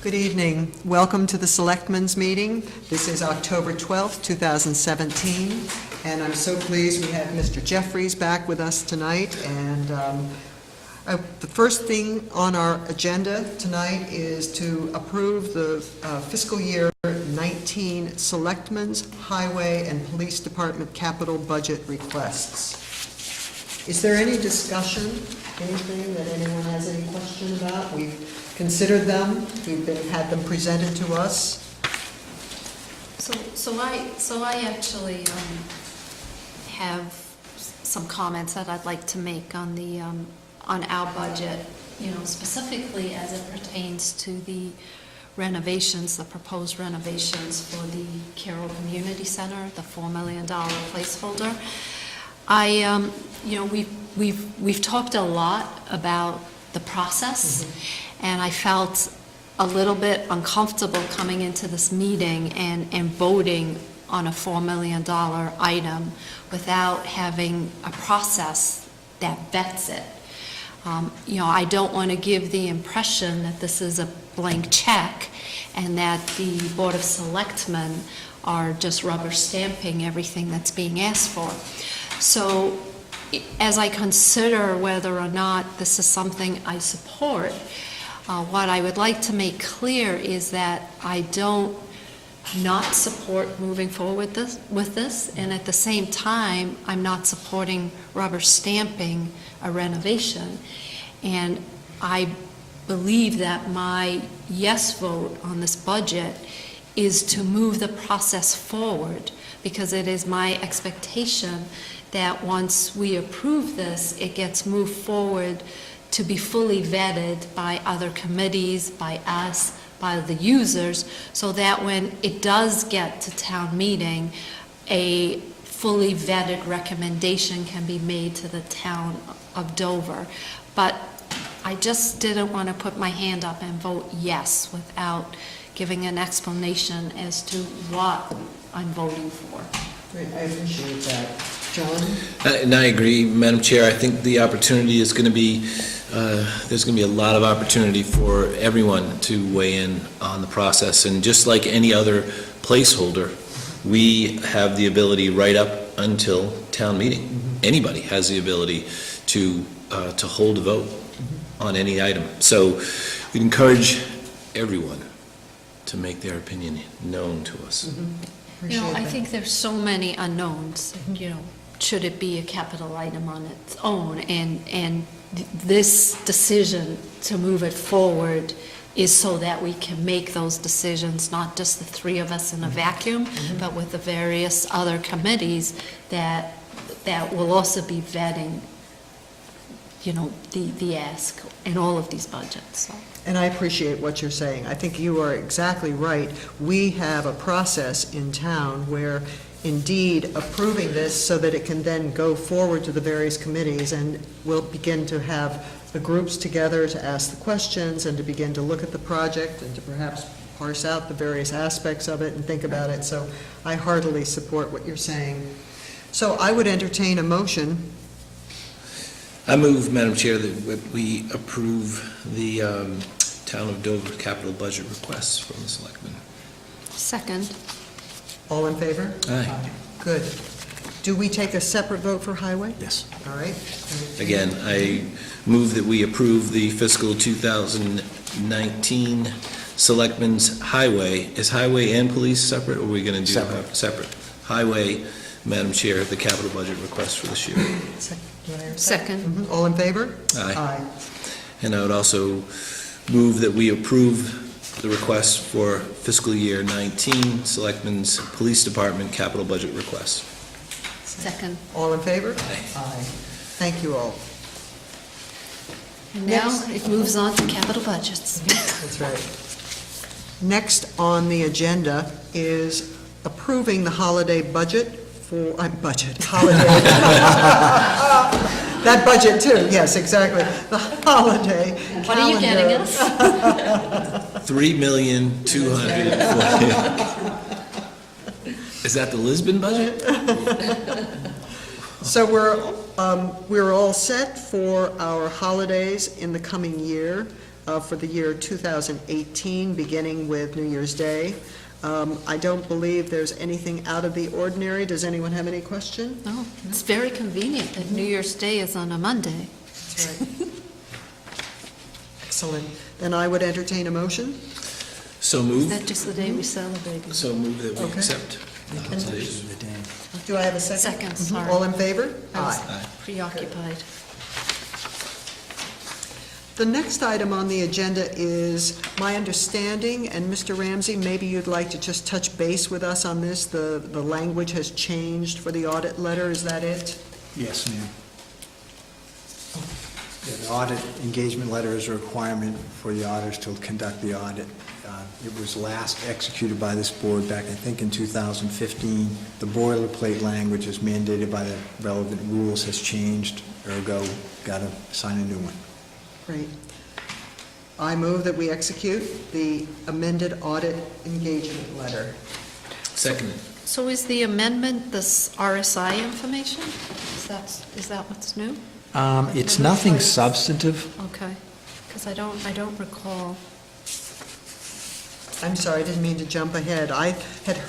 Good evening. Welcome to the Selectmen's meeting. This is October 12th, 2017, and I'm so pleased we have Mr. Jeffries back with us tonight. And the first thing on our agenda tonight is to approve the fiscal year 19 Selectmen's, Highway, and Police Department capital budget requests. Is there any discussion, anything that anyone has any question about? We've considered them, had them presented to us. So I actually have some comments that I'd like to make on the on our budget, specifically as it pertains to the renovations, the proposed renovations for the Carroll Community Center, the $4 million placeholder. We've talked a lot about the process, and I felt a little bit uncomfortable coming into this meeting and voting on a $4 million item without having a process that vets it. I don't want to give the impression that this is a blank check and that the Board of Selectmen are just rubber stamping everything that's being asked for. So as I consider whether or not this is something I support, what I would like to make clear is that I don't not support moving forward with this, and at the same time, I'm not supporting rubber stamping a renovation. And I believe that my yes vote on this budget is to move the process forward, because it is my expectation that once we approve this, it gets moved forward to be fully vetted by other committees, by us, by the users, so that when it does get to town meeting, a fully vetted recommendation can be made to the town of Dover. But I just didn't want to put my hand up and vote yes without giving an explanation as to what I'm voting for. Great, I appreciate that. John? And I agree, Madam Chair. I think the opportunity is going to be, there's going to be a lot of opportunity for everyone to weigh in on the process. And just like any other placeholder, we have the ability right up until town meeting. Anybody has the ability to hold a vote on any item. So we'd encourage everyone to make their opinion known to us. I think there's so many unknowns. Should it be a capital item on its own? And this decision to move it forward is so that we can make those decisions, not just the three of us in a vacuum, but with the various other committees that will also be vetting, the ask in all of these budgets. So. And I appreciate what you're saying. I think you are exactly right. We have a process in town where indeed approving this so that it can then go forward to the various committees, and we'll begin to have the groups together to ask the questions and to begin to look at the project and to perhaps parse out the various aspects of it and think about it. So I heartily support what you're saying. So I would entertain a motion. I move, Madam Chair, that we approve the Town of Dover capital budget requests from the Selectmen. Second. All in favor? Aye. Good. Do we take a separate vote for highway? Yes. All right. Again, I move that we approve the fiscal 2019 Selectmen's highway. Is highway and police separate, or are we going to do separate? Highway, Madam Chair, the capital budget request for this year. Second. All in favor? Aye. And I would also move that we approve the request for fiscal year 19 Selectmen's Police Department capital budget request. Second. All in favor? Aye. Thank you all. And now it moves on to capital budgets. That's right. Next on the agenda is approving the holiday budget for, holiday. That budget too, yes, exactly. The holiday calendar. What are you getting us? $3,240,000. Is that the Lisbon budget? So we're all set for our holidays in the coming year. for the year 2018, beginning with New Year's Day. I don't believe there's anything out of the ordinary. Does anyone have any question? No, it's very convenient that New Year's Day is on a Monday. That's right. Excellent. Then I would entertain a motion. So Is move, that just the day we celebrate? so move that we Okay. accept the holidays. Do I have a second? Second, sorry. All in favor? I was Aye. preoccupied. The next item on the agenda is my understanding, and Mr. Ramsey, maybe you'd like to just touch base with us on this. The language has changed for the audit letter, is that it? Yes, ma'am. Yeah, the audit engagement letter is a requirement for the auditors to conduct the audit. It was last executed by this board back, I think, in 2015. The boilerplate language is mandated by the relevant rules has changed, ergo, got to sign a new one. Great. I move that we execute the amended audit engagement letter. Second. So is the amendment this RSI information? Is that what's new? It's nothing substantive. Okay, because I don't recall. I'm sorry, I didn't mean to jump ahead. I had,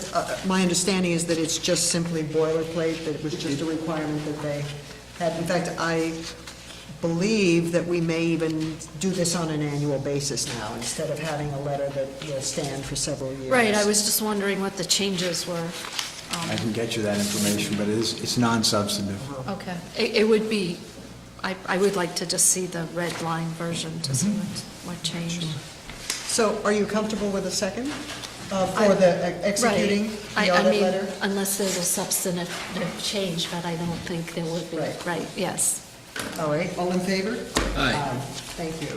my understanding is that it's just simply boilerplate, that it was just a requirement that they had. In fact, I believe that we may even do this on an annual basis now, instead of having a letter that will stand for several years. Right, I was just wondering what the changes were. I can get you that information, but it's non-substantive. Okay, it would be, I would like to just see the red line version to see what changed. So are you comfortable with a second for the executing Right. the I audit mean, letter? unless there's a substantive change, but I don't think there would be. Right. Yes. All right, all in favor? Aye. Thank you.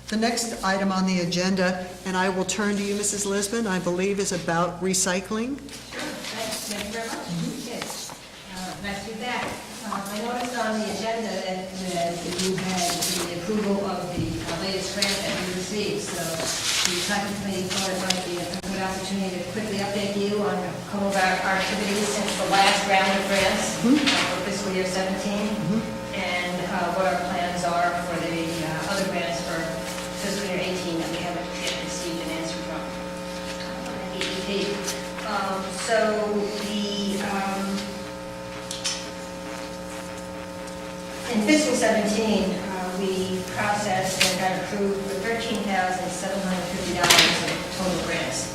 The next item on the agenda, and I will turn to you, Mrs. Lisbon, I believe is about recycling. Thank you very much. Yes. Nice to be back. I noticed on the agenda that you had the approval of the latest grant that you received, so the recycling committee thought it might be a good opportunity to quickly update you on a couple of our activities since the last round of grants for fiscal year 17, and what our plans are for the other grants for fiscal year 18 that we haven't yet received an answer from EEP. In fiscal 17, we processed and got approved for $13,750 of total grants.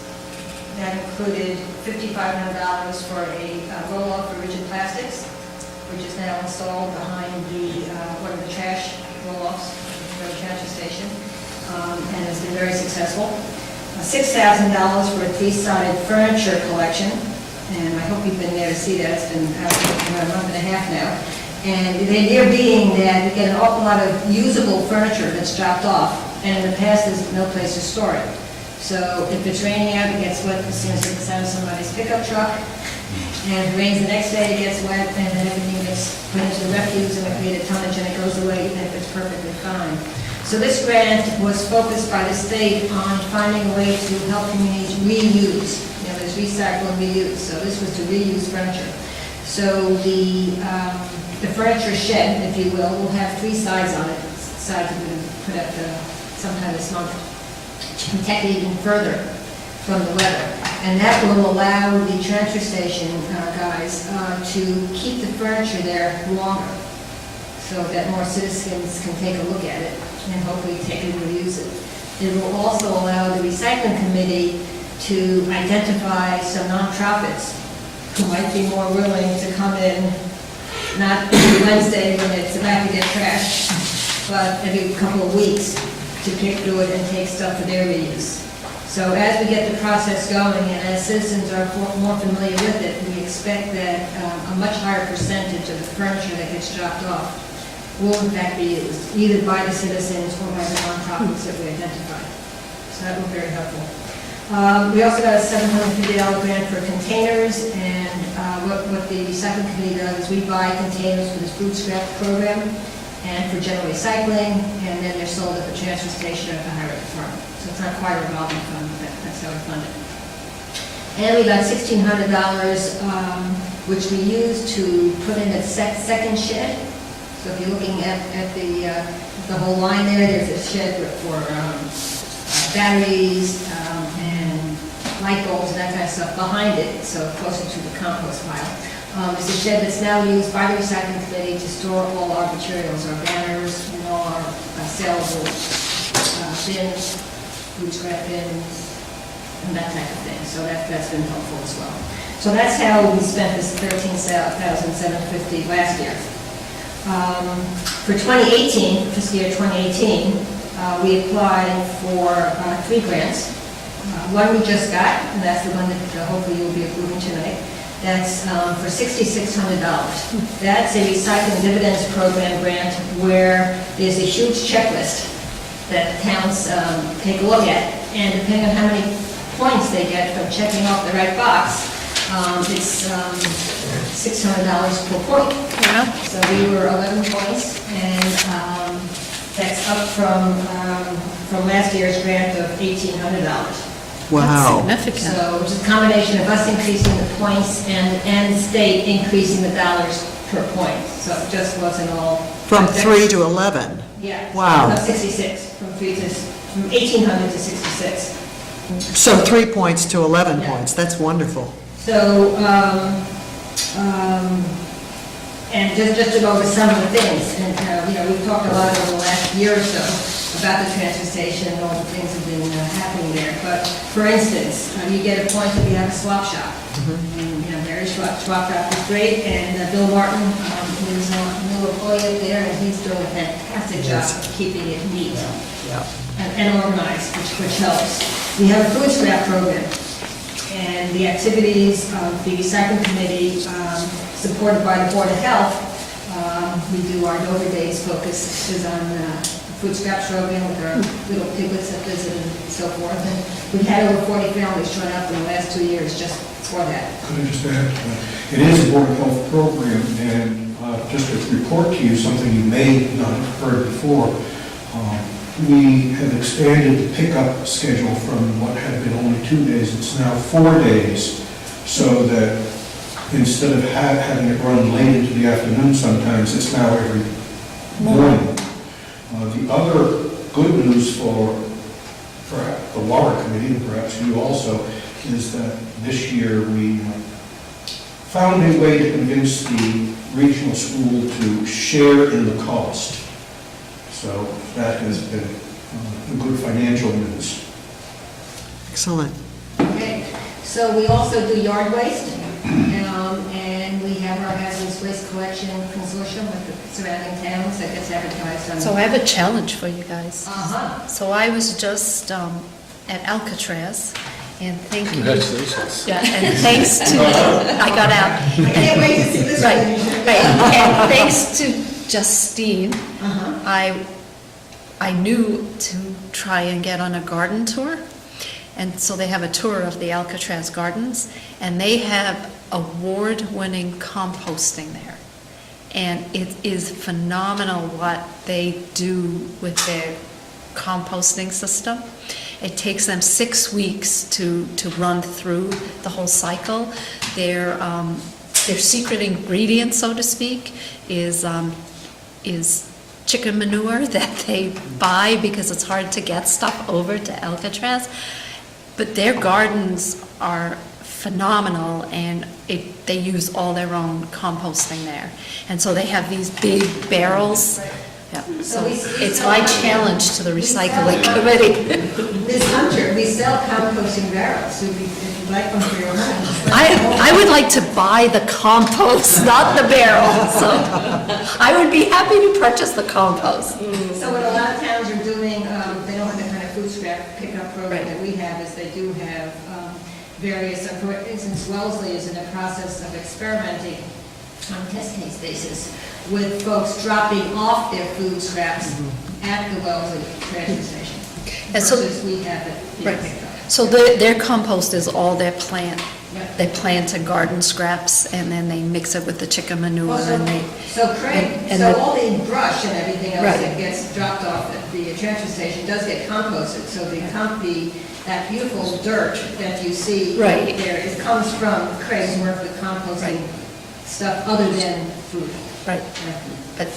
That included $5,500 for a roll-off for rigid plastics, which is now installed behind one of the trash roll-offs for the transfer station, and has been very successful. $6,000 for a three-sided furniture collection, and I hope you've been there to see that. It's been out for about a month and a half now. And the idea being that we get an awful lot of usable furniture that's dropped off, and in the past, there's no place to store it. So if it's raining out, it gets wet as soon as it gets out of somebody's pickup truck. And if it rains the next day, it gets wet, and then everything gets put into the refuse, and we create a tonnage, and it goes away, even if it's perfectly fine. So this grant was focused by the state on finding a way to help communities reuse. You know, there's recycle and reuse, so this was to reuse furniture. So the furniture shed, if you will have three sides on it. Sides are going to put up sometime this month to protect it even further from the weather. And that will allow the transfer station guys to keep the furniture there longer, so that more citizens can take a look at it and hopefully take it and reuse it. It will also allow the recycling committee to identify some nonprofits who might be more willing to come in, not every Wednesday when it's about to get trashed, but every couple of weeks to pick through it and take stuff for their reuse. So as we get the process going and as citizens are more familiar with it, we expect that a much higher percentage of the furniture that gets dropped off will in fact be used, either by the citizens or by the nonprofits that we identify. So that will be very helpful. We also got a $750 grant for containers, and what the recycling committee does is we buy containers for this food scrap program and for general recycling, and then they're sold at the transfer station or at the highway department. So it's not quite a revolving fund, but that's how we fund it. And we got $1,600, which we used to put in a second shed So if you're looking at the whole line there, there's a shed for batteries and light bulbs and that kind of stuff behind it, so closer to the compost pile. It's a shed that's now used by the recycling committee to store all our materials, our banners, and all our saleable bins, food scrap bins, and that type of thing. So that's been helpful as well. So that's how we spent this $13,750 last year. For 2018, fiscal year 2018, we applied for 3 grants. One we just got, and that's the one that hopefully you'll be approving tonight. That's for $6,600. That's a recycling dividends program grant where there's a huge checklist that towns take a look at, and depending on how many points they get from checking off the right box, it's $600 per point. Yeah. So we were 11 points, and that's up from last year's grant of $1,800. Wow. That's significant. So it's a combination of us increasing the points and the state increasing the dollars per point. So it just wasn't all. From 3 to 11? Yeah. Wow. No, 66, from 1,800 to 66. So 3 points to 11 points, that's wonderful. So, and just to go over some of the things, and, we've talked a lot over the last year or so about the transfer station and all the things that have been happening there. But, for instance, you get a point if you have a swap shop. And, Mary Swap Shop is great, and Bill Martin is a new employee up there, and he's doing a fantastic job of keeping it neat Yeah. and organized, which helps. We have a food scrap program, and the activities of the recycling committee, supported by the Board of Health, we do our Dover Days focus is on food scrap program with our little piglets that visit and so forth. And we've had over 40 families join up in the last 2 years just for that. Could I just add, it is a Board of Health program, and just to report to you something you may not have heard before, we have expanded the pickup schedule from what had been only 2 days, it's now 4 days, so that instead of having it run late into the afternoon sometimes, it's now every morning. The other good news for the Water Committee, and perhaps you also, is that this year we found a way to convince the regional school to share in the cost. So that has been a good financial news. Excellent. Okay, so we also do yard waste, and we have our hazardous waste collection consortium with the surrounding towns that gets advertised on. So I have a challenge for you guys. Uh-huh. So I was just at Alcatraz, and thank you. Congratulations. Yeah, and thanks to, I got out. I can't wait to see this Right, one. right. And thanks to Justine, Uh-huh. I knew to try and get on a garden tour. And so they have a tour of the Alcatraz Gardens, and they have award-winning composting there. And it is phenomenal what they do with their composting system. It takes them 6 weeks to run through the whole cycle. Their secret ingredient, so to speak, is chicken manure that they buy because it's hard to get stuff over to Alcatraz. But their gardens are phenomenal, and they use all their own composting there. And so they have these big barrels. Yeah. So it's my challenge to the recycling committee. Ms. Hunter, we sell composting barrels, so if you'd like one for your home. I would like to buy the compost, not the barrel. So I would be happy to purchase the compost. So what a lot of towns are doing, they don't have the kind of food scrap pickup program Right. that we have, is they do have various, for instance, Wellesley is in the process of experimenting on a test case basis with folks dropping off their food scraps at the Wellesley transfer station. And so- Versus we have it being Right. picked up. So their compost is all their plant. Yeah. They plant a garden scraps, and then they mix it with the chicken manure, Well, and they... So Craig, and so the- all the brush and everything else Right. that gets dropped off at the transfer station does get composted, so that beautiful dirt that you see Right. there, it comes from Craig's work with composting Right. stuff other than food. Right. But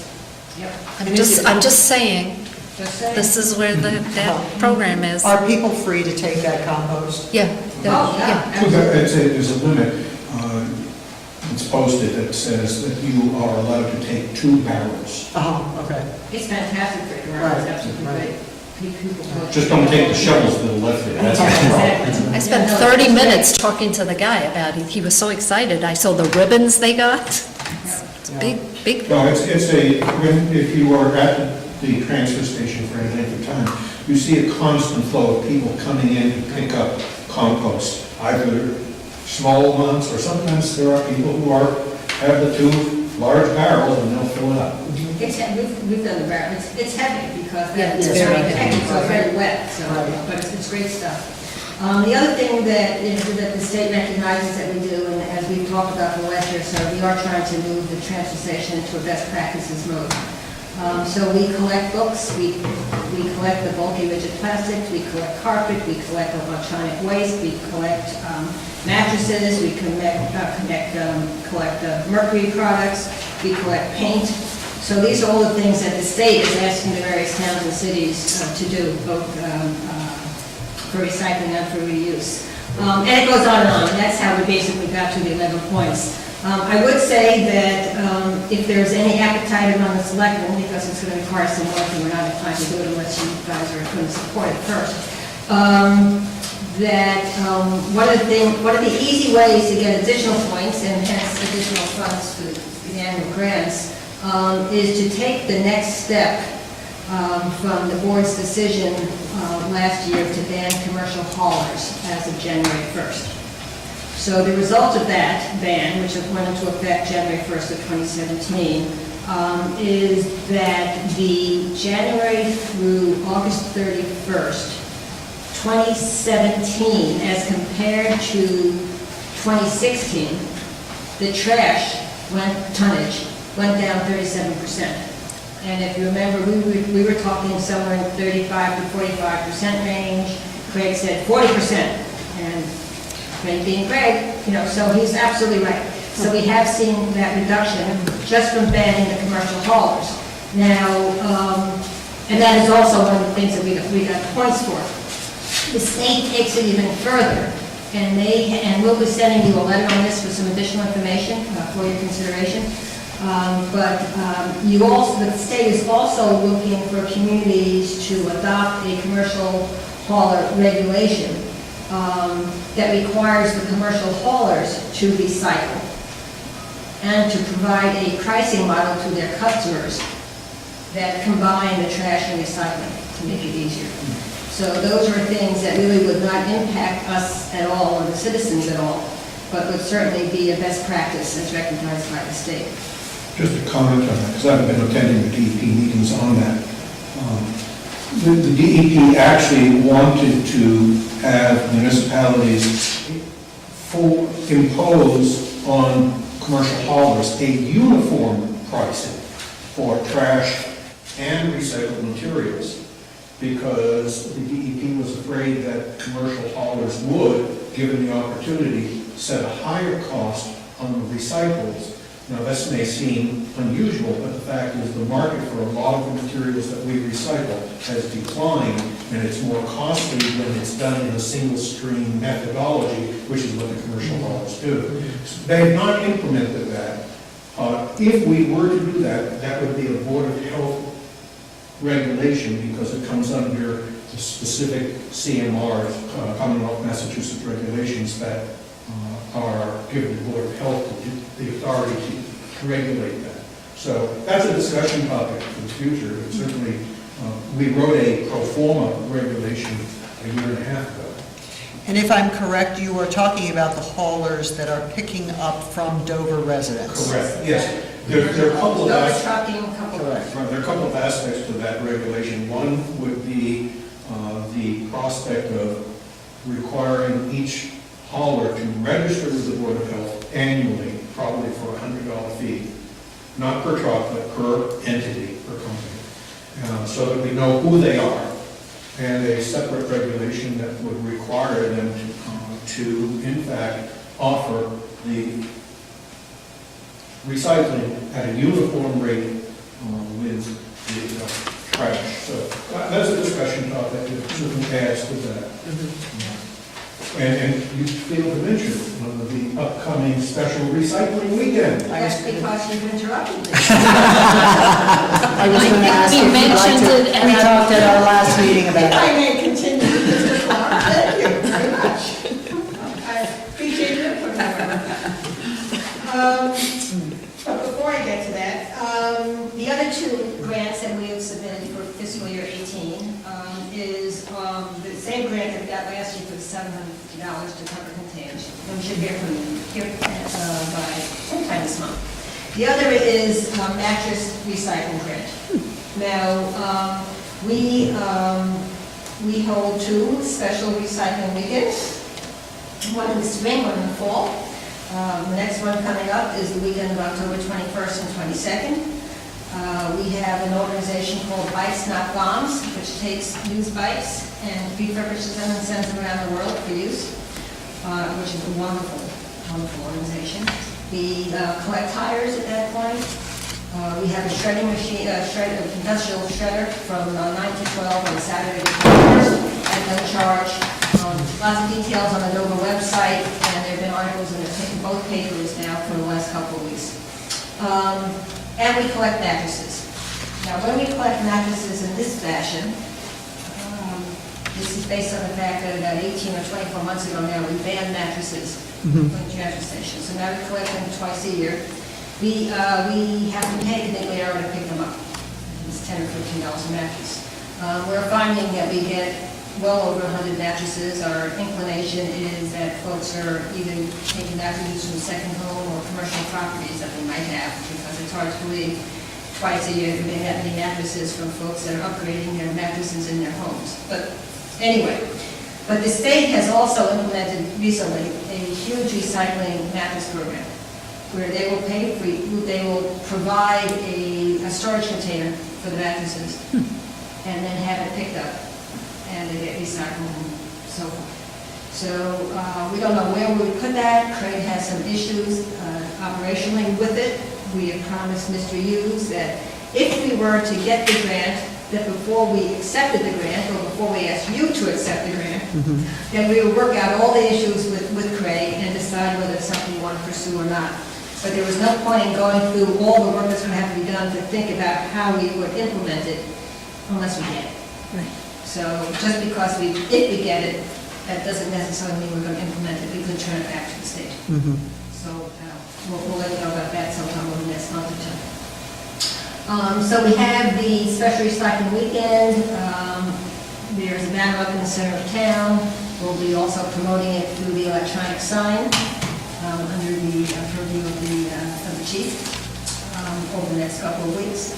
Yep. I'm just saying, Just saying. this is where that program is. Are people free to take that compost? Yeah. Oh, yeah. So there's a limit, it's posted that says that you are allowed to take 2 barrels. Oh, okay. It's fantastic for your Right, it's absolutely right. great. People go- Just don't take the shovels that are left there, that's the problem. Exactly. I spent 30 minutes talking to the guy about it. He was so excited. I saw the ribbons they got. It's a big, No, it's if you are at the transfer station for any length of time, you see a constant flow of people coming in to pick up compost, either small amounts, or sometimes there are people who have the 2 large barrels and they'll fill it up. We've done the barrel, it's heavy because Yeah, it's it's very very heavy, heavy. so it's very wet, so, Right. but it's great stuff. The other thing that the state recognizes that we do, and as we've talked about in the last year, so we are trying to move the transfer station into a best practices mode. So we collect books, we collect the bulky rigid plastics, we collect carpet, we collect electronic waste, we collect mattresses, we collect mercury products, we collect paint. So these are all the things that the state is asking the various towns and cities to do, both for recycling and for reuse. And it goes on, and that's how we basically got to the 11 points. I would say that if there's any appetite among the selectmen, because it's going to require some work, and we're not inclined to do it unless you guys are going to support it first, that one of the easy ways to get additional points, and hence additional funds for the annual grants, is to take the next step from the board's decision last year to ban commercial haulers as of January 1st. So the result of that ban, which went into effect January 1st of 2017, is that the January through August 31st, 2017, as compared to 2016, the trash tonnage went down 37%. And if you remember, we were talking somewhere in the 35 to 45% range. Craig said 40%. And Craig being Craig, so he's absolutely right. So we have seen that reduction just from banning the commercial haulers. Now, and that is also one of the things that we got points for. The state takes it even further, and we'll be sending you a letter on this with some additional information for your consideration. The state is also looking for communities to adopt a commercial hauler regulation that requires the commercial haulers to recycle and to provide a pricing model to their customers that combine the trash and recycling to make it easier. So those are things that really would not impact us at all or the citizens at all, but would certainly be a best practice as recognized by the state. Just to comment on that, because I've been attending the DEP meetings on that. The DEP actually wanted to have municipalities impose on commercial haulers a uniform pricing for trash and recycled materials, because the DEP was afraid that commercial haulers would, given the opportunity, set a higher cost on the recyclables. Now, this may seem unusual, but the fact is the market for a lot of the materials that we recycle has declined, and it's more costly when it's done in a single stream methodology, which is what the commercial haulers do. They have not implemented that. If we were to do that, that would be a Board of Health regulation, because it comes under the specific CMRs, Commonwealth Massachusetts regulations that are given the Board of Health the authority to regulate that. So that's a discussion topic for the future. But certainly, we wrote a pro forma regulation a year and a half ago. And if I'm correct, you are talking about the haulers that are picking up from Dover residents? Correct, yes. There are a couple of Those trucking, couple of Correct. There are a couple of aspects to that regulation. One would be the prospect of requiring each hauler to register with the Board of Health annually, probably for a $100 fee, not per truck, but per entity, per company, so that we know who they are, and a separate regulation that would require them to in fact, offer the recycling at a uniform rate with And you failed to mention the upcoming special recycling weekend. That's because you've interrupted me. I was going to ask He if you'd like mentioned to, it and we I- talked at our last meeting If about I it. may continue, Mr. Clark, thank you very much. I appreciate your input, however. But before I get to that, the other two grants that we have submitted for fiscal year 18 is the same grant that we got last year for the $750 to cover containers. And we should hear from you by sometime this month. The other is mattress recycling grant. Now, we hold two special recycling weekends, one in the spring, one in the fall. The next one coming up is the weekend of October 21st and 22nd. We have an organization called Bikes Not Bombs, which takes used bikes and refurbishes them and sends them around the world for use, which is a wonderful, wonderful organization. We collect tires at that point. We have a shredding machine, industrial shredder from 9 to 12 on Saturday the 21st at no charge. Lots of details on the Nova website, and there have been articles in both papers now for the last couple of weeks. And we collect mattresses. Now, when we collect mattresses in this fashion, this is based on the fact that about 18 or 24 months ago now, we banned mattresses from the transfer station. So now we collect them twice a year. We have to pay the big hour to pick them up. It's $10 or $15 a mattress. We're finding that we get well over 100 mattresses. Our inclination is that folks are either taking mattresses from second home or commercial properties that they might have, because it's hard to believe twice a year they have many mattresses from folks that are upgrading their mattresses in their homes. But anyway, but the state has also implemented recently a huge recycling mattress program, where they will pay for, they will provide a storage container for the mattresses, and then have it picked up, and they get recycled and so forth. So we don't know where we would put that. Craig has some issues operationally with it. We have promised Mr. Hughes that if we were to get the grant, that before we accepted the grant, or before we asked you to accept the grant, then we would work out all the issues with Craig and decide whether it's something we want to pursue or not. But there was no point in going through all the work that's going to have to be done to think about how we would implement it unless we get it. Right. So just because if we get it, that doesn't necessarily mean we're going to implement it. We could turn it back to the state. So we'll let you know about that sometime over the next month or two. So we have the special recycling weekend. There's a banner up in the center of town. We'll be also promoting it through the electronic sign under the purview of the chief over the next couple of weeks.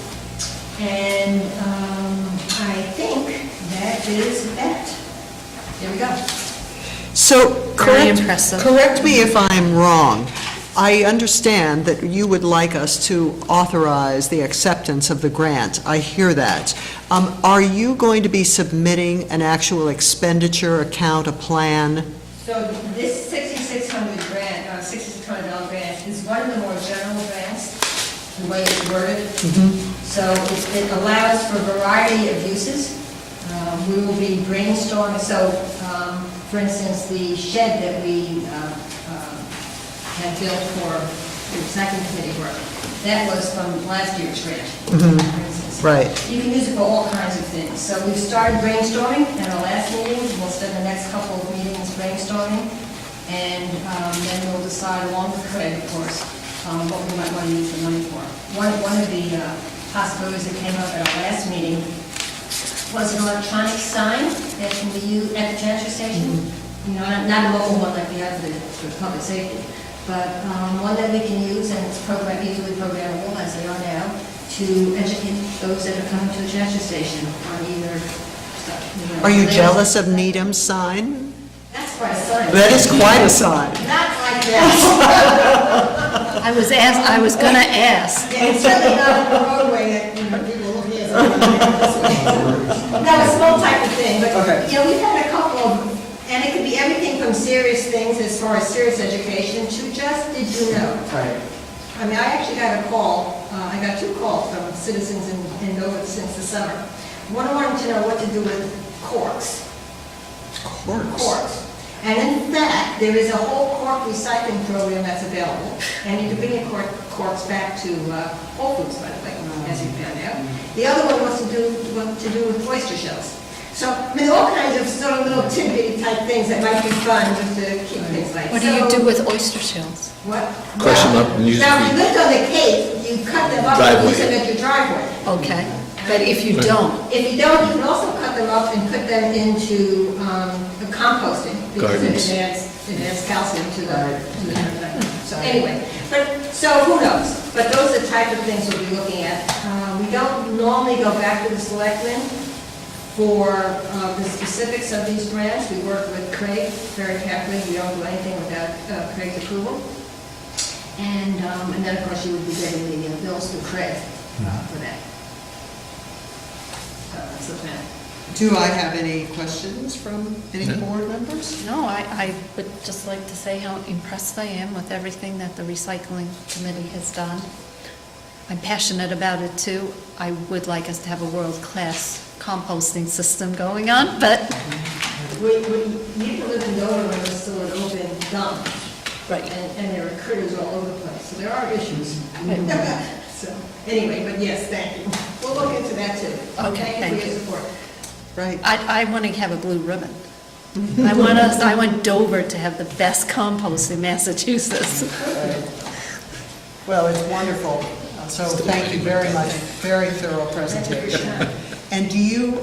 And I think that is that. There we go. So, Very impressive. correct me if I'm wrong. I understand that you would like us to authorize the acceptance of the grant. I hear that. Are you going to be submitting an actual expenditure account, a plan? So this $6,600 grant is one of the more general grants, the way it's worded. So it allows for a variety of uses. We will be brainstorming, so for instance, the shed that we had built for the recycling committee work, that was from last year's grant, for instance. Right. You can use it for all kinds of things. So we've started brainstorming at our last meeting. We'll spend the next couple of meetings brainstorming, and then we'll decide, along with Craig, of course, what we might want to use the money for. One of the possibilities that came up at our last meeting was an electronic sign that can be used at the transfer station. You know, not a mobile one like we have for public safety, but one that we can use, and it's easily programmable, as they are now, to educate those that are coming to the transfer station on either stuff. Are you jealous of Needham's sign? That's quite a sign. That is quite a sign. Not like that. I was going to ask. Yeah, it's certainly not on the roadway that, people look at. No, a small type of thing, but, Okay. we've had a couple of, and it could be everything from serious things as far as serious education to just, did you know? Right. I mean, I actually got a call, I got 2 calls from citizens in Nova since the summer. One wanted to know what to do with corks. Corks. Corks. And in fact, there is a whole cork recycling program that's available, and you can bring your corks back to Whole Foods, by the way, as you found out. The other one was to do with oyster shells. So, I mean, all kinds of sort of little tidbit type things that might be fun just to keep things light. What do you do with oyster shells? What? Crush them up and use Now, them if for you lived on the Cape, you cut them up and use them at your driveway. Okay, but if you don't, If you don't, you can also cut them up and put them into composting. Gardens. Because it adds calcium to the, so anyway, so who knows? But those are the type of things we'll be looking at. We don't normally go back to the selectmen for the specifics of these grants. We work with Craig very carefully. We don't do anything without Craig's approval. And then, of course, you would be getting the bills to Craig for that. So that's the plan. Do I have any questions from any board members? no, I would just like to say how impressed I am with everything that the recycling committee has done. I'm passionate about it too. I would like us to have a world-class composting system going on, but, We used to live in Dover when it was still an open dump. right. And there are critters all over the place, so there are issues. Right. So, anyway, but yes, thank you. We'll look into that too. Okay, Thank you for thank your you. support. Right. I want to have a blue ribbon. I want Dover to have the best compost in Massachusetts. Well, it's wonderful. So thank you very much. Very thorough presentation. And do you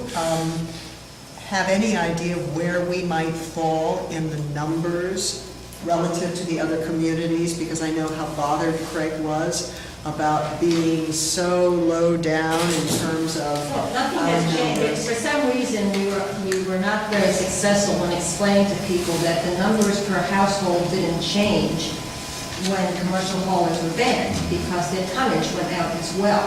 have any idea where we might fall in the numbers relative to the other communities? Because I know how bothered Craig was about being so low down in terms of Well, nothing our has changed. numbers. For some reason, we were not very successful in explaining to people that the numbers per household didn't change when commercial haulers were banned, because their tonnage went out as well.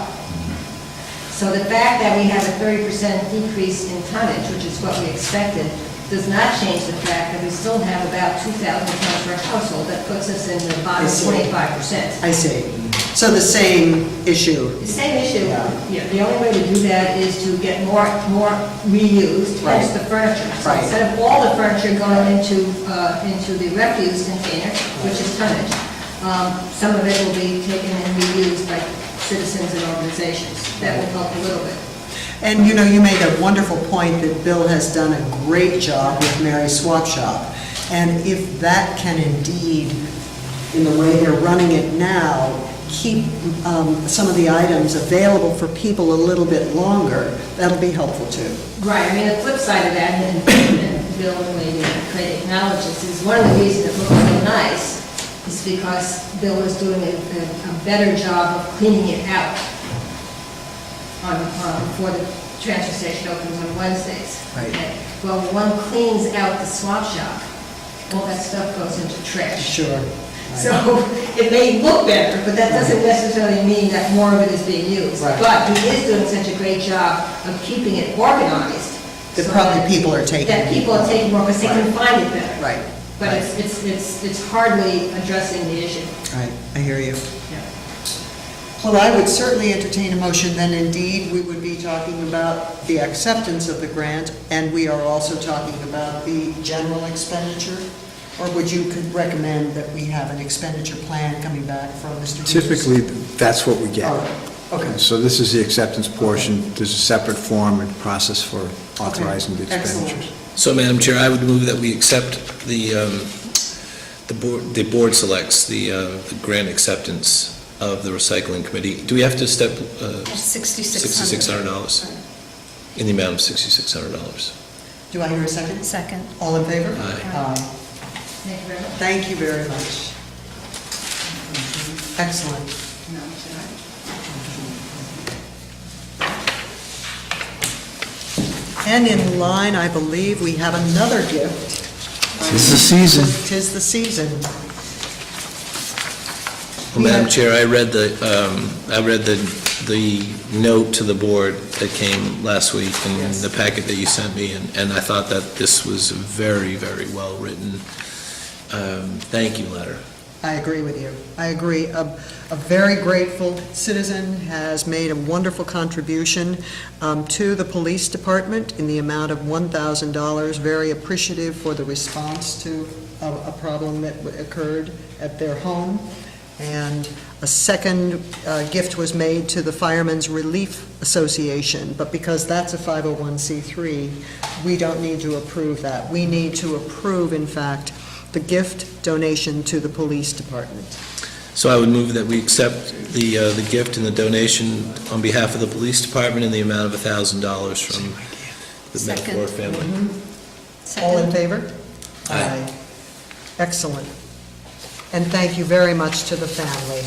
So the fact that we have a 30% decrease in tonnage, which is what we expected, does not change the fact that we still have about 2,000 tons per household. That puts us in the bottom I see. 25%. I see. So the same issue. The same issue, Yeah. yeah, the only way to do that is to get more reused, hence Right. the furniture. So Right. instead of all the furniture going into the refuse container, which is tonnage, some of it will be taken and reused by citizens and organizations. That will help a little bit. And you know, you made a wonderful point that Bill has done a great job with Mary's Swap Shop. And if that can indeed, in the way they're running it now, keep some of the items available for people a little bit longer, that'll be helpful too. Right, I mean, the flip side of that, and Bill maybe Craig acknowledges, is one of the reasons it looks so nice is because Bill is doing a better job of cleaning it out before the transfer station opens on Wednesdays. Right. Okay. Well, when one cleans out the swap shop, all that stuff goes into trash. Sure. So it may look better, but that doesn't necessarily mean that more of it is being used. Right. But he is doing such a great job of keeping it organized. That so probably that- people are taking. That people are taking more because they can find it better. Right. But right, it's hardly addressing the issue. Right, I hear you. Yeah. Well, I would certainly entertain a motion, then indeed, we would be talking about the acceptance of the grant, and we are also talking about the general expenditure? Or would you could recommend that we have an expenditure plan coming back from Mr. Hughes? Typically, that's what we get. All right, okay. So this is the acceptance portion. There's a separate form and process for authorizing the Okay, excellent. expenditures. So, Madam Chair, I would move that we accept the board selects the grant acceptance of the recycling committee. Do we have to step $6,600. $6,600? In the amount of $6,600. Do I hear a second? Second. All in favor? Aye. Thank you very much. Thank you very much. Excellent. And in line, I believe, we have another gift. Tis the season. Tis the season. Well, Madam Chair, I read the note to the board that came last week and Yes. the packet that you sent me, and I thought that this was a very, very well-written thank you letter. I agree with you. I agree. A very grateful citizen has made a wonderful contribution to the police department in the amount of $1,000. Very appreciative for the response to a problem that occurred at their home. And a second gift was made to the Firemen's Relief Association, but because that's a 501c3, we don't need to approve that. We need to approve, in fact, the gift donation to the police department. So I would move that we accept the gift and the donation on behalf of the police department in the amount of $1,000 from the Second. Medford family. All in Second. favor? Aye. Excellent. And thank you very much to the family.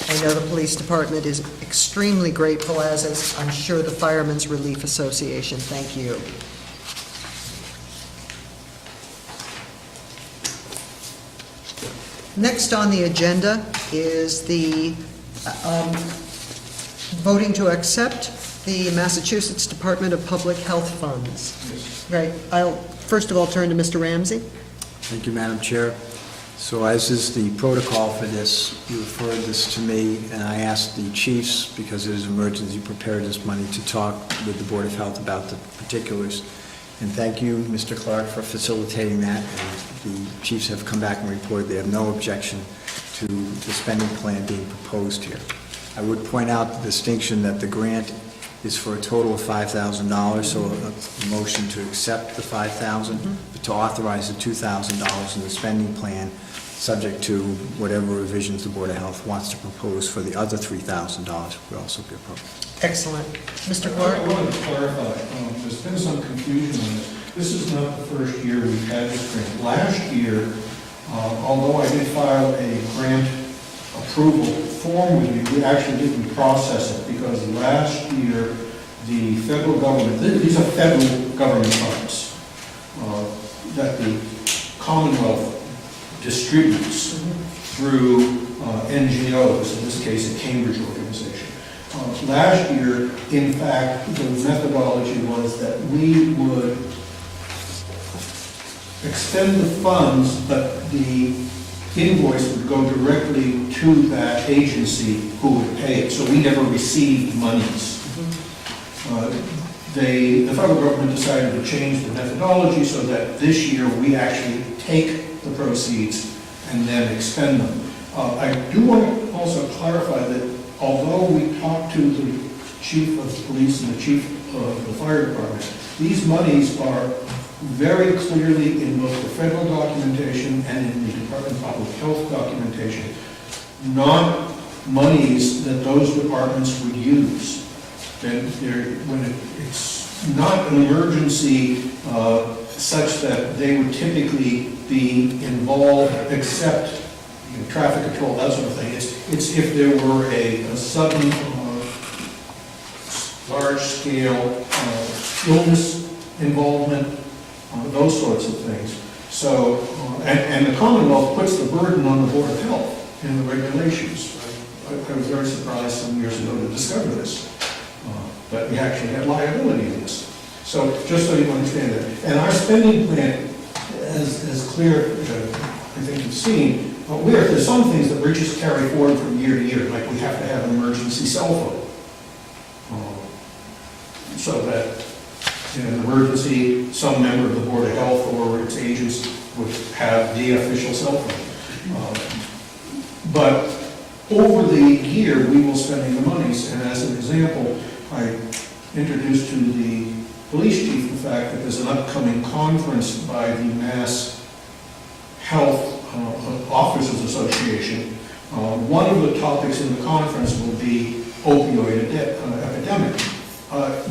I know the police department is extremely grateful, as is, I'm sure, the Firemen's Relief Association. Thank you. Next on the agenda is the voting to accept the Massachusetts Department of Public Health funds. Right. I'll first of all turn to Mr. Ramsey. Thank you, Madam Chair. So as is the protocol for this, you referred this to me, and I asked the chiefs, because it is emergency preparedness money, to talk with the Board of Health about the particulars. And thank you, Mr. Clark, for facilitating that. And the chiefs have come back and reported they have no objection to the spending plan being proposed here. I would point out the distinction that the grant is for a total of $5,000, so a motion to accept the $5,000, but to authorize the $2,000 in the spending plan, subject to whatever revisions the Board of Health wants to propose for the other $3,000 would also be appropriate. Excellent. Mr. Clark? I wanted to clarify, there's been some confusion on this. This is not the first year we've had this grant. Last year, although I did file a grant approval form with you, we actually didn't process it because last year, the federal government, these are federal government funds that the Commonwealth distributes through NGOs, in this case a Cambridge organization. Last year, in fact, the methodology was that we would extend the funds, but the invoice would go directly to that agency who would pay it, so we never received monies. The federal government decided to change the methodology so that this year we actually take the proceeds and then expend them. I do want to also clarify that although we talked to the chief of police and the chief of the fire department, these monies are very clearly in both the federal documentation and in the Department of Public Health documentation, not monies that those departments would use. It's not an emergency such that they would typically be involved except traffic control, that sort of thing. It's if there were a sudden, large-scale illness involvement, those sorts of things. So, and the Commonwealth puts the burden on the Board of Health in the regulations. I was very surprised some years ago to discover this, that we actually had liability in this. So, just so you understand that. And our spending plan, as clear, I think you've seen, there's some things that we just carry forward from year to year, like we have to have an emergency cell phone. So that in an emergency, some member of the Board of Health or its agents would have the official cell phone. But over the year, we will spending the monies, and as an example, I introduced to the police chief the fact that there's an upcoming conference by the Mass Health Officers Association. One of the topics in the conference will be opioid epidemic.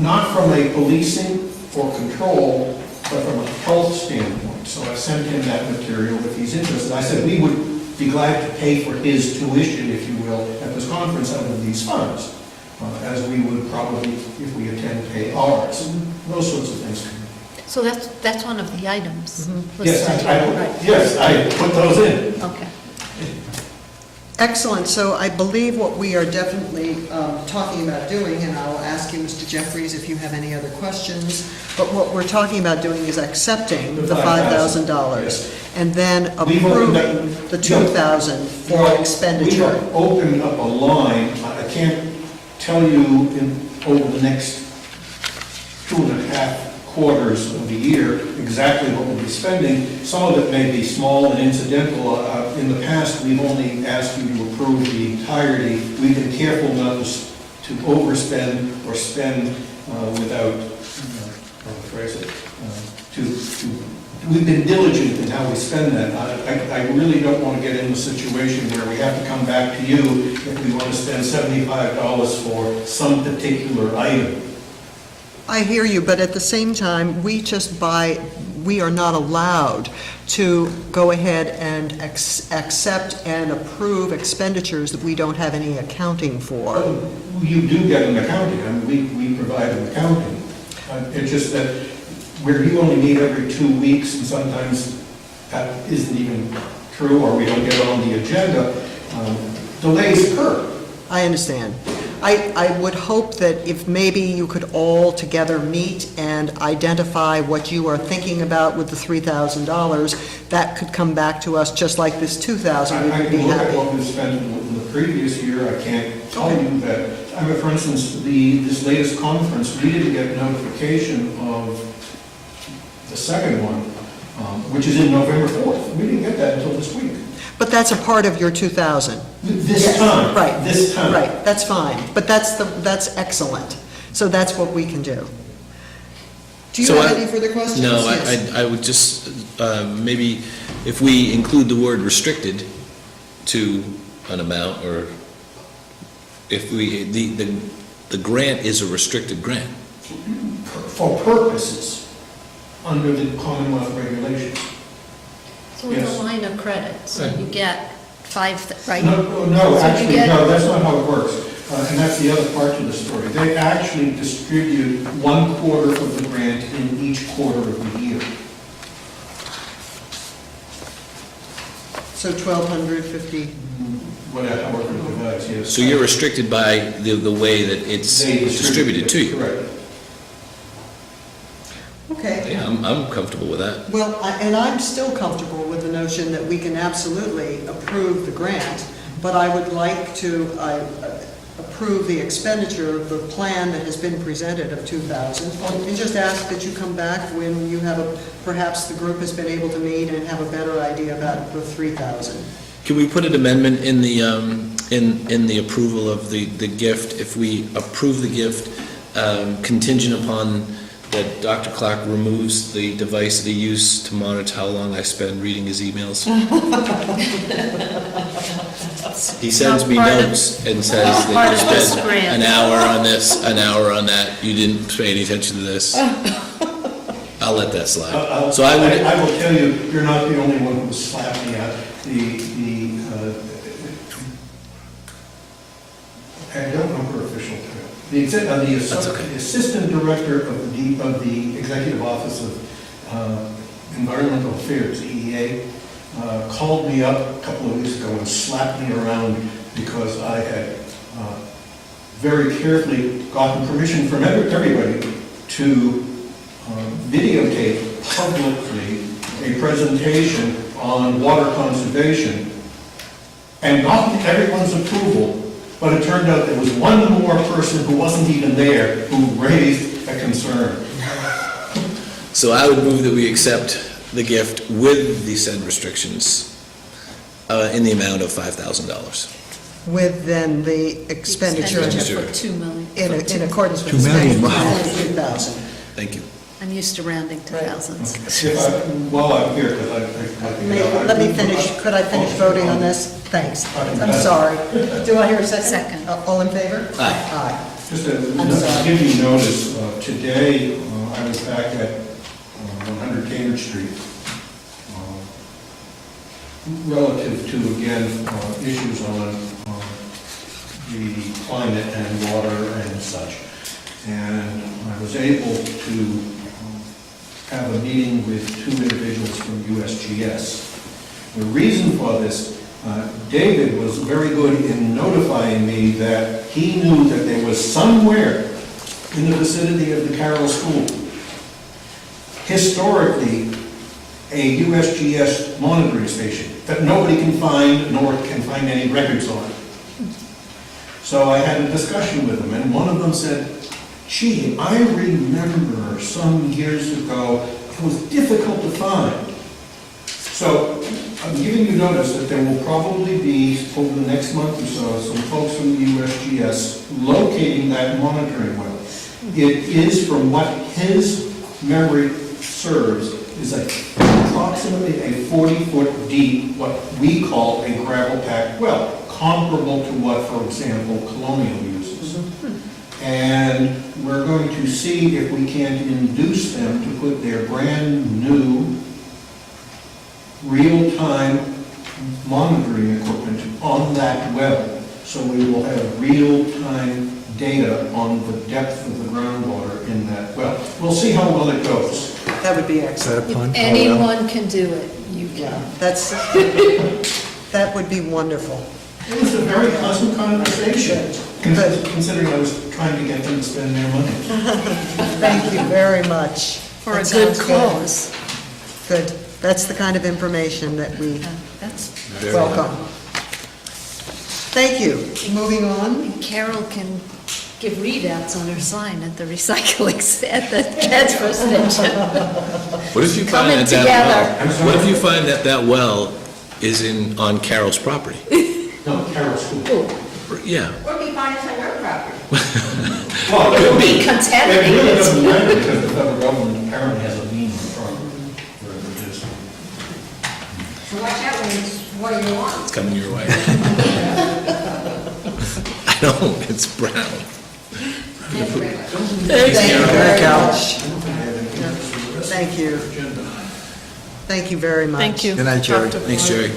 Not from a policing or control, but from a health standpoint. So I sent him that material if he's interested. I said we would be glad to pay for his tuition, if you will, at this conference out of these funds, as we would probably, if we attend, pay ours. Those sorts of things. So that's one of the items. Yes, listed here, right? yes, I put those in. Okay. Excellent. So I believe what we are definitely talking about doing, and I'll ask you, Mr. Jeffries if you have any other questions. But what we're talking about doing is accepting The the $5,000, $5,000 and then We've opened up- approving the $2,000 for Well, expenditure. We have opened up a line, I can't tell you over the next 2.5 quarters of the year exactly what we'll be spending. Some of it may be small and incidental. In the past, we've only asked you to approve the entirety. We've been careful not to overspend or spend without, how to phrase it, we've been diligent in how we spend that. I really don't want to get in a situation where we have to come back to you if we want to spend $75 for some particular item. I hear you, but at the same time, we are not allowed to go ahead and accept and approve expenditures that we don't have any accounting for. You do get an accounting, I mean, we provide an accounting. It's just that where you only meet every 2 weeks, and sometimes that isn't even true, or we don't get on the agenda, delays occur. I understand. I would hope that if maybe you could all together meet and identify what you are thinking about with the $3,000, that could come back to us just like this $2,000, we I would be can look at happy. what we've spent in the previous year, I can't tell you that. I mean, for instance, this latest conference, we didn't get notification of the second one, which is in November 4th. We didn't get that until this week. But that's a part of your 2,000. This Yes, time. Right. This time. Right, that's fine, but that's excellent. So that's what we can do. Do you So have I- any further questions? No, Yes. I would just, maybe if we include the word restricted to an amount, or if we, the grant is a restricted grant. For purposes under the Commonwealth regulations. So it's Yes. a line of credit, so you get right? No, So you actually, get- no, that's not how it works. And that's the other part to the story. They actually distribute 1/4 of the grant in each quarter of the year. So 1,250, Whatever, however it divides, yes. So you're restricted by the way that it's They distributed to you. Correct. okay. Yeah, I'm comfortable with that. Well, and I'm still comfortable with the notion that we can absolutely approve the grant, but I would like to approve the expenditure of the plan that has been presented of 2,000, and just ask that you come back when you have perhaps the group has been able to meet and have a better idea about the 3,000. Can we put an amendment in the, in the approval of the gift? If we approve the gift contingent upon that Dr. Clark removes the device that he used to monitor how long I spend reading his emails? He sends me Not part of- notes and says part that of you this spent grant. an hour on this, an hour on that, you didn't pay any attention to this. I'll let that slide. So I would, I will tell you, you're not the only one who slapped me out. I don't know her official title. The That's okay. assistant director of the Executive Office of Environmental Affairs, EEA, called me up a couple of weeks ago and slapped me around because I had very carefully gotten permission from everybody to videotape publicly a presentation on water conservation, and got everyone's approval, but it turned out there was one more person who wasn't even there who raised a concern. so I would move that we accept the gift with the said restrictions in the amount of $5,000. With then the expenditure Expenditure for 2 million. in accordance with the 2 million, spending wow. plan of 2,000. Thank you. I'm used to rounding to Right. thousands. While I'm here, because Let me finish, could I finish voting on this? Thanks. I'm sorry. Do I hear a second? Second. All in favor? Aye. Aye. Just to I'm sorry. give you notice, today, I was back at 100 Cambridge Street, relative to, again, issues on the climate and water and such. And I was able to have a meeting with 2 individuals from USGS. The reason for this, David was very good in notifying me that he knew that there was somewhere in the vicinity of the Carroll School. Historically, a USGS monitoring station that nobody can find, nor can find any records on. So I had a discussion with them, and one of them said, gee, I remember some years ago, it was difficult to find. So I'm giving you notice that there will probably be, over the next month or so, some folks from the USGS locating that monitoring well. It is, from what his memory serves, is approximately a 40-foot deep, what we call a gravel-packed well, comparable to what, for example, Colonial uses. And we're going to see if we can't induce them to put their brand-new real-time monitoring equipment on that well. So we will have real-time data on the depth of the groundwater in that well. We'll see how well it goes. That would be Is excellent. that a pun? If anyone can do it, you Yeah, can. that's, that would be wonderful. It was a very pleasant conversation, Good. considering I was trying to get them to spend their money. Thank you very much. For a That good sounds cause. Good. That's the kind of information that we That's, Very welcome. Thank you. Moving on. Carol can give readouts on her sign at the recycling, at the transfer station. What if you find Coming that that together. well, what if you find that that well is on Carol's property? No, Carroll School. Yeah. Or be fine on your property. Well, Could be. it Contaminated. really doesn't matter because the federal government apparently has a lien on the property, wherever it is. So watch out when it's what you want. It's coming your way. I don't, it's brown. Thank you very much. Thank you. Thank you very much. Thank you. Good night, Jerry. Thanks, Jerry.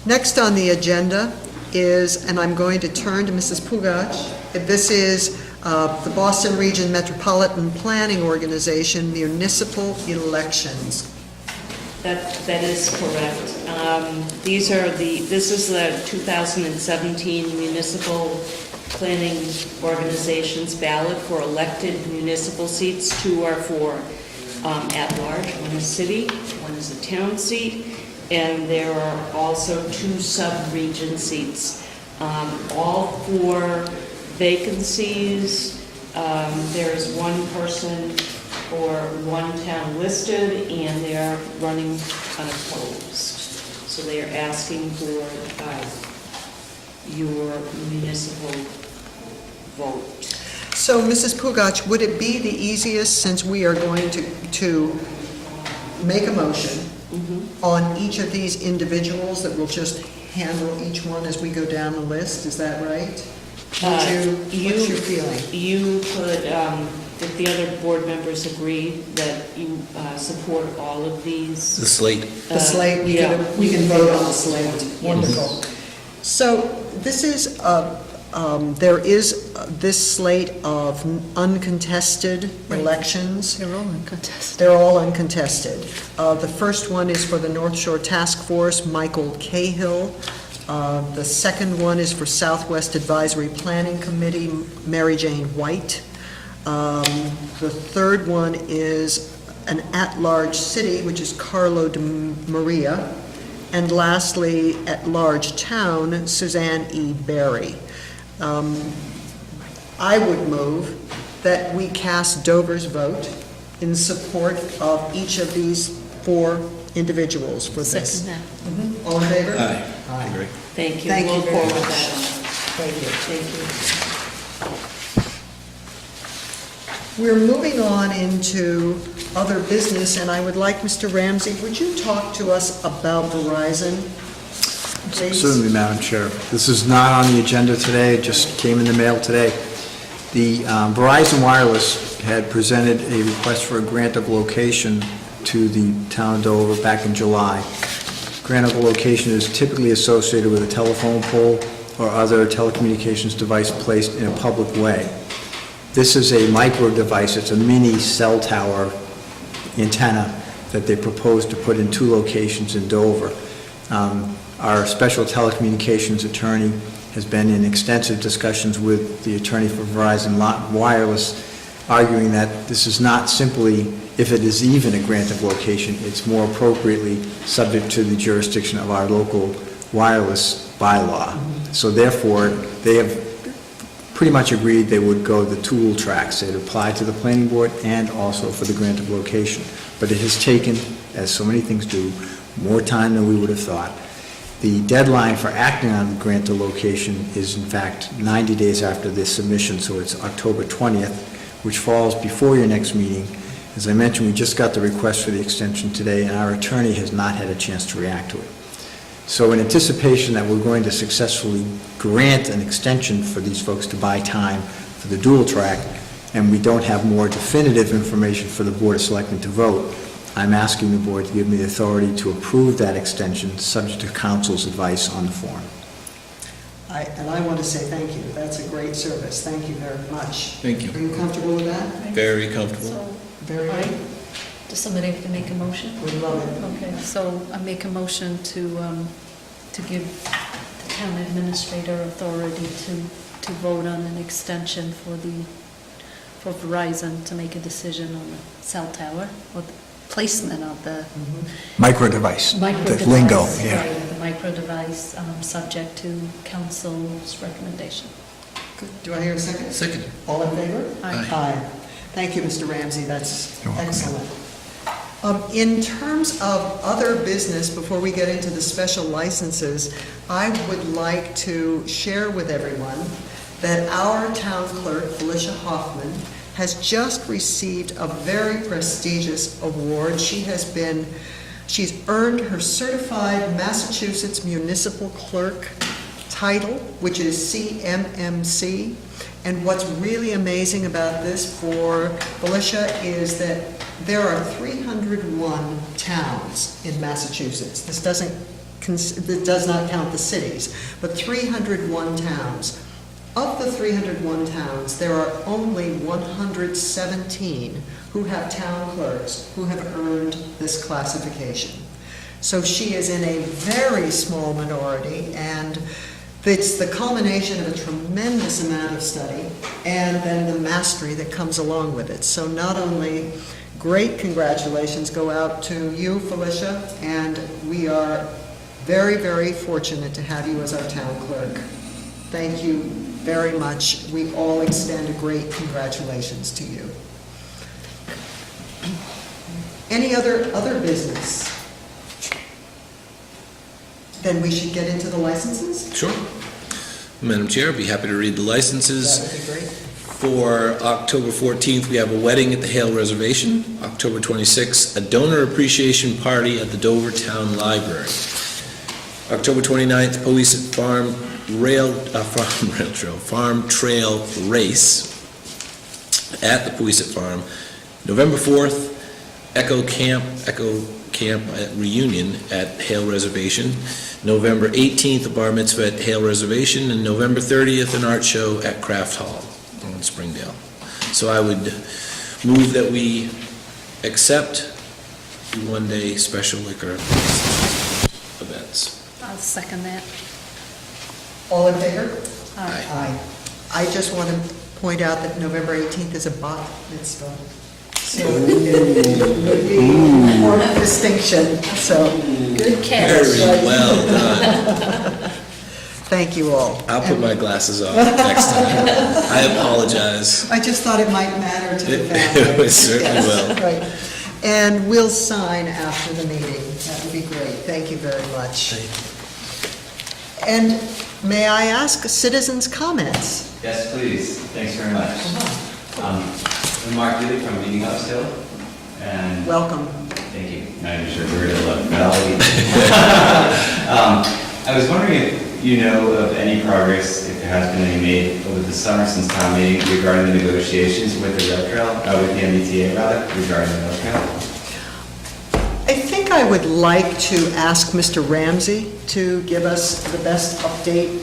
Next on the agenda is, and I'm going to turn to Mrs. Pugach. This is the Boston Region Metropolitan Planning Organization municipal elections. That is correct. This is the 2017 municipal planning organization's ballot for elected municipal seats. 2 are for at-large, one is city, one is a town seat, and there are also 2 sub-region seats. All 4 vacancies, there is 1 person for 1 town listed, and they are running unopposed. So they are asking for your municipal vote. So, Mrs. Pugach, would it be the easiest, since we are going to make a motion on each of these individuals, that we'll just handle each one as we go down the list? Is that right? What's your feeling? You could, if the other board members agree that you support all of these. The slate. The slate, we yeah. can vote on the slate. Wonderful. So this is, there is this slate of uncontested elections. They're all uncontested. They're all uncontested. The first one is for the North Shore Task Force, Michael Cahill. The second one is for Southwest Advisory Planning Committee, Mary Jane White. The third one is an at-large city, which is Carlo de Maria. And lastly, at-large town, Suzanne E. Berry. I would move that we cast Dover's vote in support of each of these 4 individuals for this. Second that. All in favor? Aye. I agree. Thank you. Thank you We'll very forward much. that on. Thank you. Thank you. We're moving on into other business, and I would like, Mr. Ramsey, would you talk to us about Verizon, please? Certainly, Madam Chair. This is not on the agenda today, it just came in the mail today. The Verizon Wireless had presented a request for a grant of location to the town of Dover back in July. Grant of location is typically associated with a telephone pole or other telecommunications device placed in a public way. This is a micro device, it's a mini cell tower antenna that they propose to put in 2 locations in Dover. Our special telecommunications attorney has been in extensive discussions with the attorney for Verizon Wireless, arguing that this is not simply, if it is even a grant of location, it's more appropriately subject to the jurisdiction of our local wireless bylaw. So therefore, they have pretty much agreed they would go the tool tracks. They'd apply to the planning board and also for the grant of location. But it has taken, as so many things do, more time than we would have thought. The deadline for acting on the grant of location is in fact 90 days after the submission, so it's October 20th, which falls before your next meeting. As I mentioned, we just got the request for the extension today, and our attorney has not had a chance to react to it. So in anticipation that we're going to successfully grant an extension for these folks to buy time for the dual track, and we don't have more definitive information for the Board of Selectmen to vote, I'm asking the board to give me the authority to approve that extension, subject to council's advice on the form. And I want to say thank you. That's a great service. Thank you very much. Thank you. Are you comfortable with that? Very comfortable. So, Very good. does somebody have to make a motion? We love it. Okay, so I make a motion to give the town administrator authority to vote on an extension for Verizon to make a decision on the cell tower, or the placement of the Micro device. micro The device. lingo, yeah. Right, the micro device, subject to council's recommendation. Do I hear a second? Second. All in favor? Aye. Aye. Thank you, Mr. Ramsey, that's You're welcome. excellent. In terms of other business, before we get into the special licenses, I would like to share with everyone that our town clerk, Felicia Hoffman, has just received a very prestigious award. She's earned her Certified Massachusetts Municipal Clerk title, which is CMMC. And what's really amazing about this for Felicia is that there are 301 towns in Massachusetts. This does not count the cities, but 301 towns. Of the 301 towns, there are only 117 who have town clerks who have earned this classification. So she is in a very small minority, and it's the culmination of a tremendous amount of study and then the mastery that comes along with it. So not only great congratulations go out to you, Felicia, and we are very, very fortunate to have you as our town clerk. Thank you very much. We all extend a great congratulations to you. Any other business? Then we should get into the licenses? Sure. Madam Chair, I'd be happy to read the licenses. That would be great. For October 14th, we have a wedding at the Hale Reservation. October 26th, a donor appreciation party at the Dover Town Library. October 29th, Police at Farm Trail Race at the Police at Farm. November 4th, Echo Camp Reunion at Hale Reservation. November 18th, a bar mitzvah at Hale Reservation, and November 30th, an art show at Craft Hall in Springdale. So I would move that we accept the one-day special liquor events. I'll second that. All in favor? Aye. Aye. I just want to point out that November 18th is a bat mitzvah. So it would be an important distinction, so good catch. Very well done. Thank you all. I'll put my glasses on next time. I apologize. I just thought it might matter to the family. It certainly will. Right. And we'll sign after the meeting. That would be great. Thank you very much. And may I ask citizens' comments? Yes, please. Thanks very much. I'm Mark Diddick from Meeting House Hill, and Welcome. thank you. Not even sure where to look, Valley. I was wondering if you know of any progress, if there has been any made over the summer since town meeting regarding the negotiations with the rail trail, with the MBTA rather, regarding the rail trail. I think I would like to ask Mr. Ramsey to give us the best update.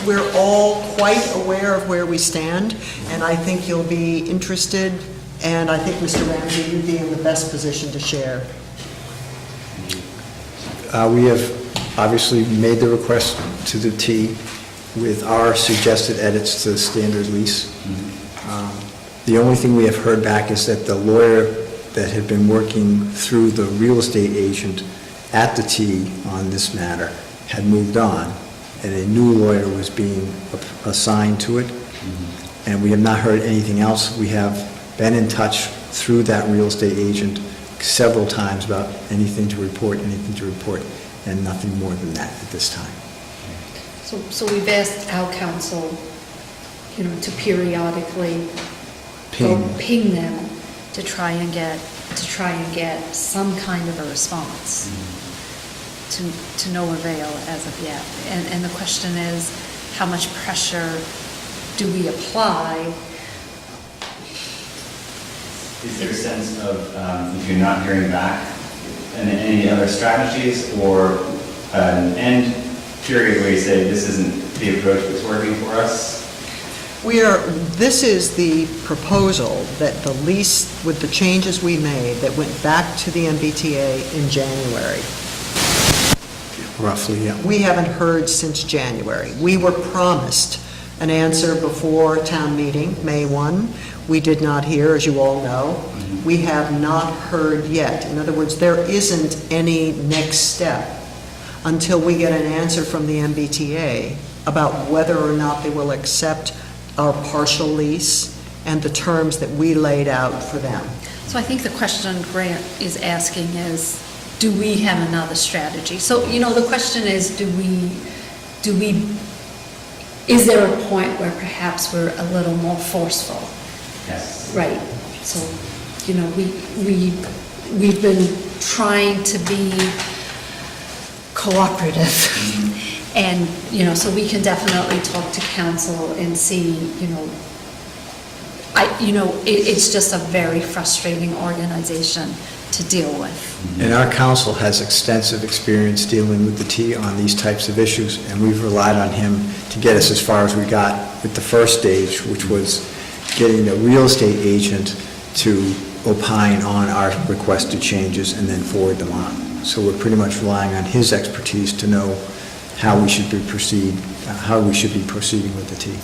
We're all quite aware of where we stand, and I think you'll be interested, and I think, Mr. Ramsey, you'd be in the best position to share. We have obviously made the request to the T with our suggested edits to the standard lease. The only thing we have heard back is that the lawyer that had been working through the real estate agent at the T on this matter had moved on, and a new lawyer was being assigned to it. And we have not heard anything else. We have been in touch through that real estate agent several times about anything to report, and nothing more than that at this time. So we've asked our council, to periodically Ping. ping them to try and get some kind of a response. To no avail as of yet. And the question is, how much pressure do we apply? Is there a sense of, if you're not hearing back, and any other strategies, or an end period where you say, this isn't the approach that's working for us? This is the proposal that the lease, with the changes we made, that went back to the MBTA in January. Roughly, yeah. We haven't heard since January. We were promised an answer before town meeting, May 1. We did not hear, as you all know. We have not heard yet. In other words, there isn't any next step until we get an answer from the MBTA about whether or not they will accept our partial lease and the terms that we laid out for them. So I think the question Grant is asking is, do we have another strategy? So, the question is, is there a point where perhaps we're a little more forceful? Yes. Right. So, we've been trying to be cooperative. And, so we can definitely talk to council and see, it's just a very frustrating organization to deal with. And our council has extensive experience dealing with the T on these types of issues, and we've relied on him to get us as far as we got with the first stage, which was getting a real estate agent to opine on our requested changes and then forward them on. So we're pretty much relying on his expertise to know how we should be proceeding with the T.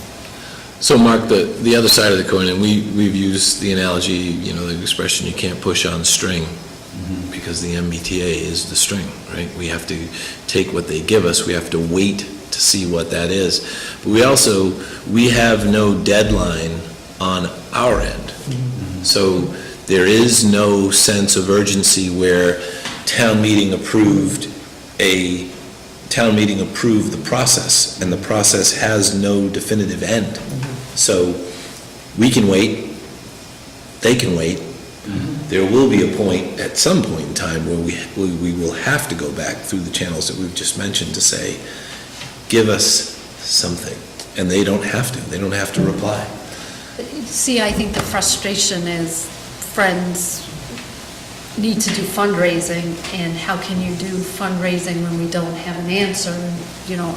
So Mark, the other side of the coin, and we've used the analogy, the expression, you can't push on string, because the MBTA is the string, right? We have to take what they give us, we have to wait to see what that is. But we have no deadline on our end. So there is no sense of urgency where town meeting approved the process, and the process has no definitive end. So we can wait, they can wait. There will be a point, at some point in time, where we will have to go back through the channels that we've just mentioned to say, give us something. And they don't have to reply. See, I think the frustration is friends need to do fundraising, and how can you do fundraising when we don't have an answer? And,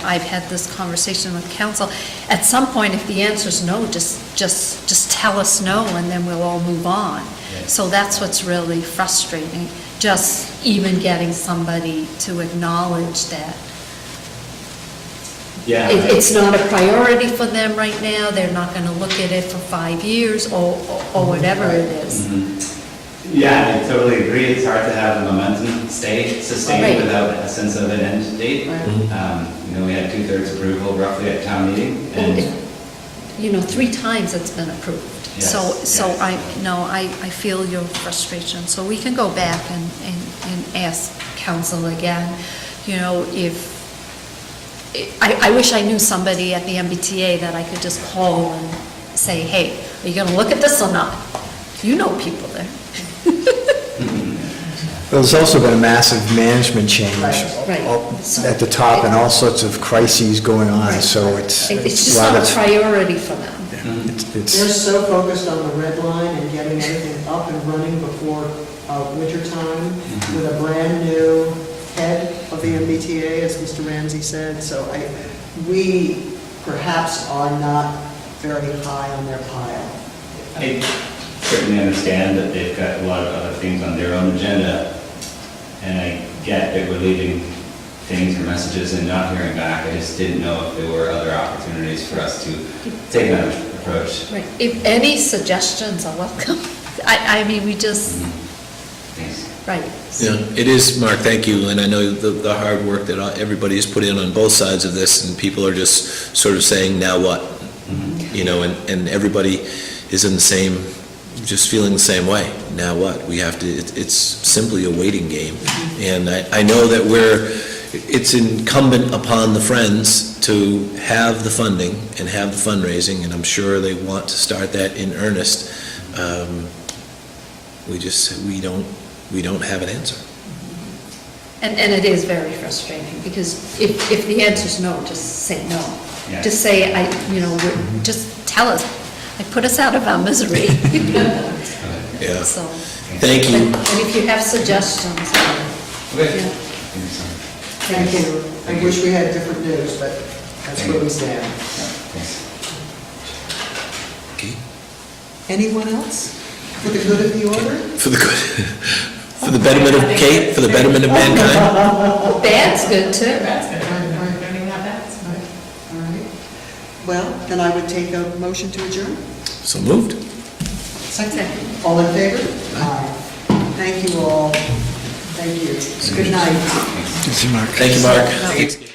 I've had this conversation with council. At some point, if the answer's no, just tell us no, and then we'll all move on. Yeah. So that's what's really frustrating, just even getting somebody to acknowledge that it's not a priority for them right now, they're not gonna look at it for 5 years, or whatever it is. Yeah, I totally agree. It's hard to have the momentum stay sustained Right. without a sense of an end date. We had 2/3 approval roughly at town meeting, and 3 times it's been approved. Yes, So yes. I feel your frustration. So we can go back and ask council again, I wish I knew somebody at the MBTA that I could just call and say, hey, are you gonna look at this or not? You know people there. There's also been a massive management change Right. at the top, and all sorts of crises going on, so it's It's a just lot not a of... priority for them. They're so focused on the red line and getting everything up and running before winter time with a brand-new head of the MBTA, as Mr. Ramsey said. So we perhaps are not very high on their pile. I certainly understand that they've got a lot of other things on their own agenda, and I get that we're leaving things or messages and not hearing back. I just didn't know if there were other opportunities for us to take that approach. Right, if any suggestions are welcome. I mean, we just, Thanks. right. Yeah, it is, Mark, thank you, and I know the hard work that everybody has put in on both sides of this, and people are just sort of saying, now what? You know, and everybody is in the same, just feeling the same way. Now what? We have to, it's simply a waiting game. And I know that it's incumbent upon the Friends to have the funding and have the fundraising, and I'm sure they want to start that in earnest. We don't have an answer. And it is very frustrating, because if the answer's no, just say no. Yeah. Just say, just tell us, like, put us out of our misery. Yeah. So, Thank you. and if you have suggestions, Okay. yeah. Thank you. I wish we had different news, but that's where we stand. Thanks. Okay. Anyone else? For the good of the order? For the good, for the betterment of Kate, for the betterment of mankind. Bad's good too. All right. Well, then I would take a motion to adjourn. So moved. Second. All in favor? Aye. Thank you all. Thank you. Good night. Thank you, Mark.